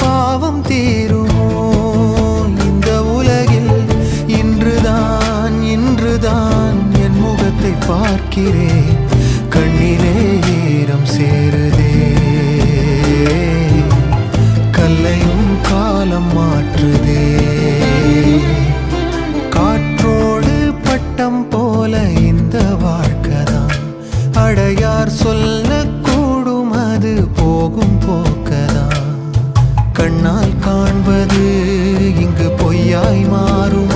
பாவம் தீருமோ இந்த உலகில்? இன்றுதான் என் முகத்தை பார்க்கிறேன், கண்ணிலே ஈரம் சேருதே. கல்லையும் காலம் மாற்றுதே. காற்றோடு பட்டம் போல இந்த வாழ்க்கைதான், அடையார் சொல்லக்கூடும் அது போகும் போக்கதான். கண்ணால் காண்பது இங்கு பொய்யாய் மாறும்.